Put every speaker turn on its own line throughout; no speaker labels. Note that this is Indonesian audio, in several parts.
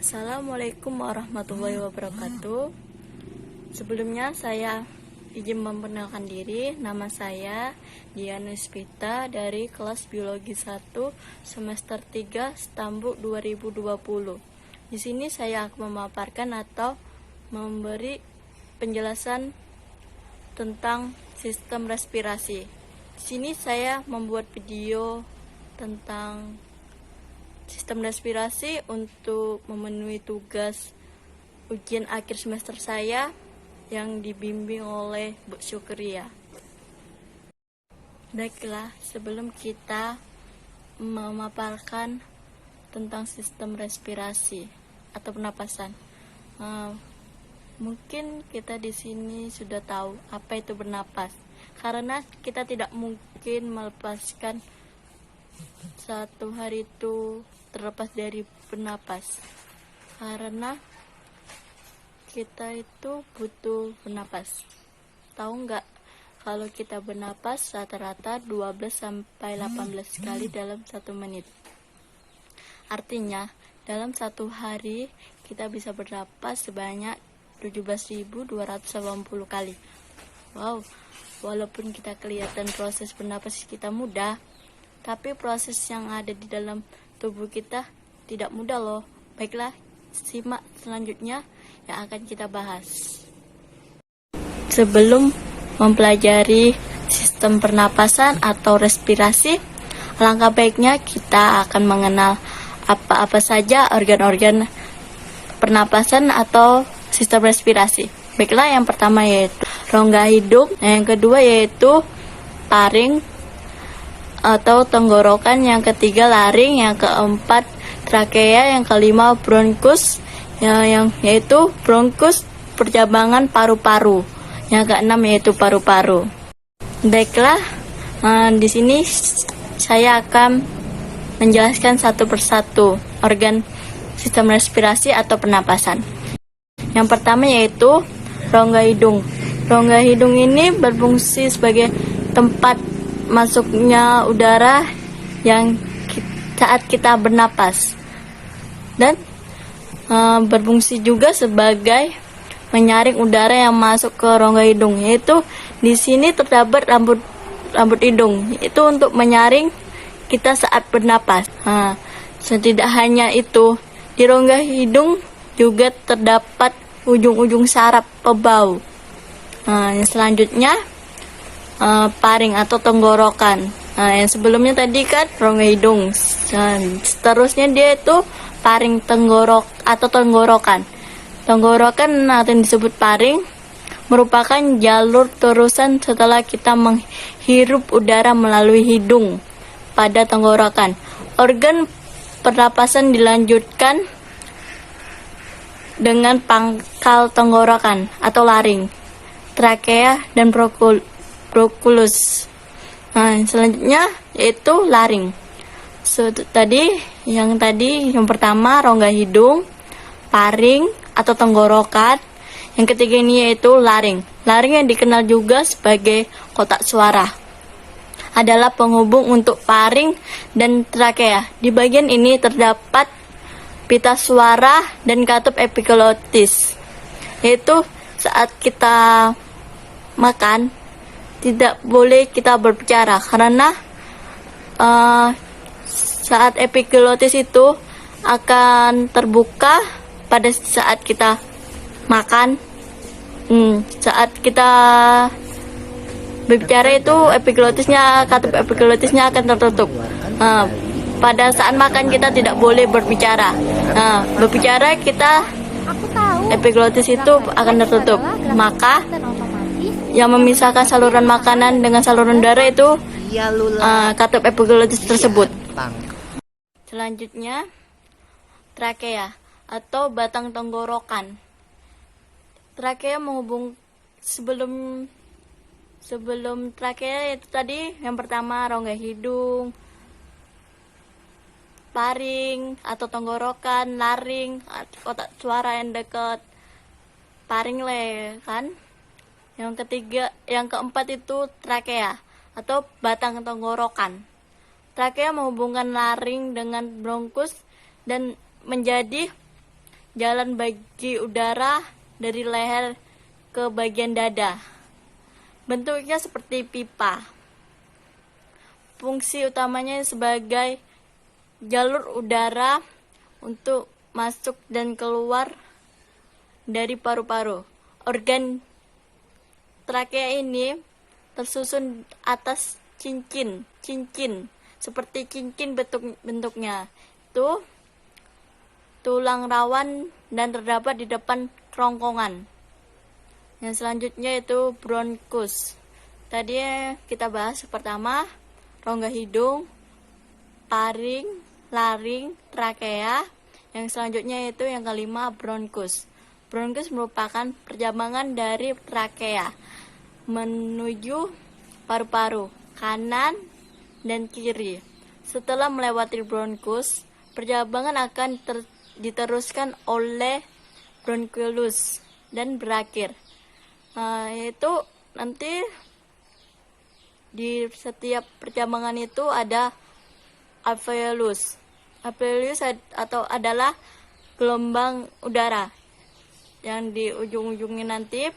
Assalamualaikum warahmatullahi wabarakatuh. Sebelumnya saya izin memperkenalkan diri. Nama saya Diana Spita dari kelas Biologi 1 semester 3 Stambuk 2020. Di sini saya akan memaparkan atau memberi penjelasan tentang sistem respirasi. Di sini saya membuat video tentang sistem respirasi untuk memenuhi tugas ujian akhir semester saya yang dibimbing oleh Bu Syukria. Baiklah, sebelum kita memaparkan tentang sistem respirasi atau pernapasan, mungkin kita di sini sudah tahu apa itu bernapas, karena kita tidak mungkin melepaskan satu hari itu terlepas dari bernapas, karena kita itu butuh bernapas. Tahu nggak kalau kita bernapas rata-rata 12-18 kali dalam 1 menit. Artinya dalam satu hari kita bisa bernapas sebanyak 17.280 kali. Wow, walaupun kita kelihatan proses bernapas kita mudah, tapi proses yang ada di dalam tubuh kita tidak mudah loh. Baiklah, simak selanjutnya yang akan kita bahas. Sebelum mempelajari sistem pernapasan atau respirasi, alangkah baiknya kita akan mengenal apa-apa saja organ-organ pernapasan atau sistem respirasi. Baiklah, yang pertama yaitu rongga hidung, yang kedua yaitu paring atau tenggorokan, yang ketiga laring, yang keempat trakea, yang kelima bronkus, yang yaitu bronkus percabangan paru-paru, yang keenam yaitu paru-paru. Baiklah, di sini saya akan menjelaskan satu persatu organ sistem respirasi atau pernapasan. Yang pertama yaitu rongga hidung. Rongga hidung ini berfungsi sebagai tempat masuknya udara yang saat kita bernapas, dan berfungsi juga sebagai menyaring udara yang masuk ke rongga hidung. Yaitu di sini terdapat rambut hidung, itu untuk menyaring kita saat bernapas. Tidak hanya itu, di rongga hidung juga terdapat ujung-ujung saraf pebau. Yang selanjutnya paring atau tenggorokan. Yang sebelumnya tadi kan rongga hidung. Seterusnya dia itu paring tenggorok atau tenggorokan. Tenggorokan atau yang disebut paring merupakan jalur terusan setelah kita menghirup udara melalui hidung pada tenggorokan. Organ pernapasan dilanjutkan dengan pangkal tenggorokan atau laring, trakea dan bronkulus. Selanjutnya yaitu laring. Yang pertama rongga hidung, paring atau tenggorokan. Yang ketiga ini yaitu laring. Laring yang dikenal juga sebagai kotak suara adalah penghubung untuk paring dan trakea. Di bagian ini terdapat pita suara dan katup epiglotis. Yaitu saat kita makan tidak boleh kita berbicara, karena saat epiglotis itu akan terbuka pada saat kita makan. Saat kita berbicara itu katup epiglotisnya akan tertutup. Pada saat makan kita tidak boleh berbicara. Berbicara kita epiglotis itu akan tertutup. Maka yang memisahkan saluran makanan dengan saluran darah itu katup epiglotis tersebut. Selanjutnya trakea atau batang tenggorokan. Trakea menghubung sebelum trakea itu tadi yang pertama rongga hidung, paring atau tenggorokan, laring, kotak suara yang dekat paring kan. Yang keempat itu trakea atau batang tenggorokan. Trakea menghubungkan laring dengan bronkus dan menjadi jalan bagi udara dari leher ke bagian dada. Bentuknya seperti pipa. Fungsi utamanya sebagai jalur udara untuk masuk dan keluar dari paru-paru. Organ trakea ini tersusun atas cincin seperti cincin bentuknya. Itu tulang rawan dan terdapat di depan kerongkongan. Yang selanjutnya itu bronkus. Tadi kita bahas pertama rongga hidung, paring, laring, trakea. Yang selanjutnya itu yang kelima bronkus. Bronkus merupakan perjabangan dari trakea menuju paru-paru kanan dan kiri. Setelah melewati bronkus, perjabangan akan diteruskan oleh bronkulus dan berakhir. Yaitu nanti di setiap perjabangan itu ada alveolus. Alveolus atau adalah gelombang udara yang di ujung-ujungnya nanti.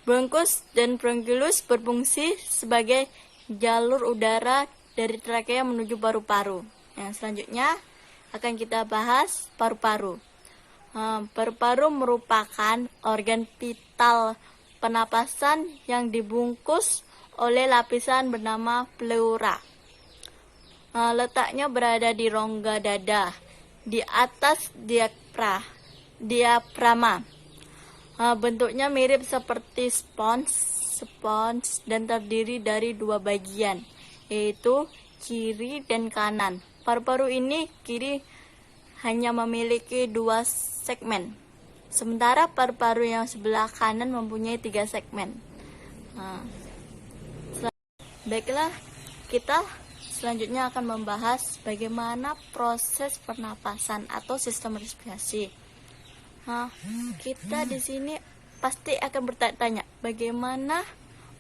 Bronkus dan bronkulus berfungsi sebagai jalur udara dari trakea menuju paru-paru. Yang selanjutnya akan kita bahas paru-paru. Paru-paru merupakan organ vital pernapasan yang dibungkus oleh lapisan bernama pleura. Letaknya berada di rongga dada, di atas diafragma. Bentuknya mirip seperti spons dan terdiri dari dua bagian, yaitu kiri dan kanan. Paru-paru ini kiri hanya memiliki 2 segmen, sementara paru-paru yang sebelah kanan mempunyai 3 segmen. Baiklah, kita selanjutnya akan membahas bagaimana proses pernapasan atau sistem respirasi. Kita di sini pasti akan bertanya, bagaimana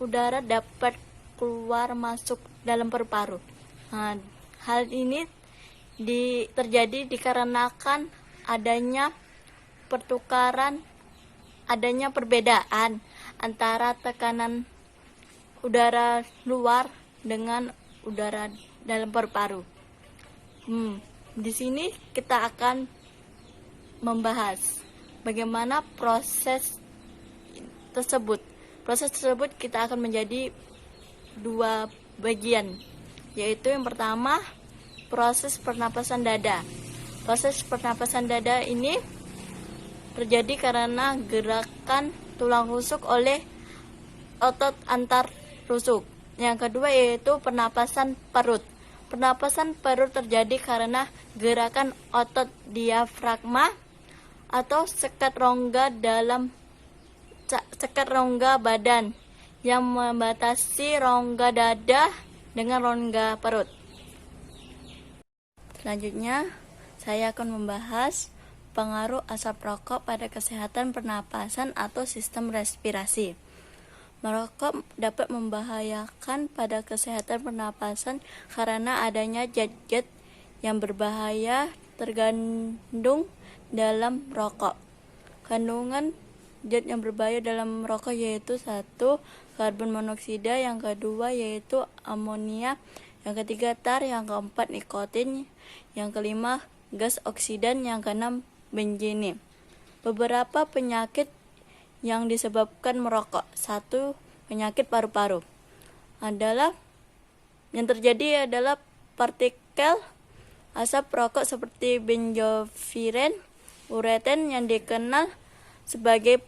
udara dapat keluar masuk dalam paru-paru. Hal ini terjadi dikarenakan adanya perbedaan antara tekanan udara luar dengan udara dalam paru-paru. Di sini kita akan membahas bagaimana proses tersebut. Proses tersebut kita akan menjadi 2 bagian, yaitu yang pertama proses pernapasan dada. Proses pernapasan dada ini terjadi karena gerakan tulang rusuk oleh otot antar rusuk. Yang kedua yaitu pernapasan perut. Pernapasan perut terjadi karena gerakan otot diafragma atau sekat rongga badan yang membatasi rongga dada dengan rongga perut. Selanjutnya, saya akan membahas pengaruh asap rokok pada kesehatan pernapasan atau sistem respirasi. Merokok dapat membahayakan pada kesehatan pernapasan karena adanya zat-zat yang berbahaya terkandung dalam rokok. Kandungan zat yang berbahaya dalam rokok yaitu 1. Karbon monoksida, yang kedua yaitu amonia, yang ketiga tar, yang keempat nikotin, yang kelima gas oksidan, yang keenam benzene. Beberapa penyakit yang disebabkan merokok. 1. Penyakit paru-paru yang terjadi adalah partikel asap rokok seperti benzofiren, ureten yang dikenal sebagai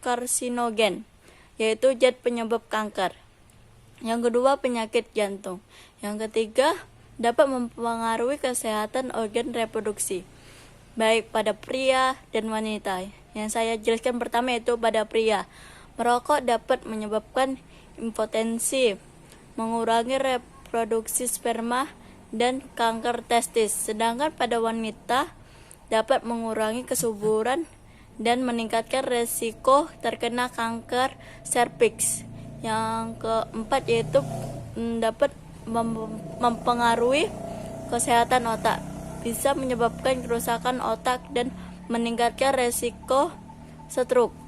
karsinogen, yaitu zat penyebab kanker. Yang kedua, penyakit jantung. Yang ketiga, dapat mempengaruhi kesehatan organ reproduksi, baik pada pria dan wanita. Yang saya jelaskan pertama yaitu pada pria. Merokok dapat menyebabkan impotensi, mengurangi reproduksi sperma, dan kanker testis. Sedangkan pada wanita dapat mengurangi kesuburan dan meningkatkan resiko terkena kanker serviks. Yang keempat yaitu dapat mempengaruhi kesehatan otak. bisa menyebabkan kerusakan otak dan meningkatkan resiko stroke.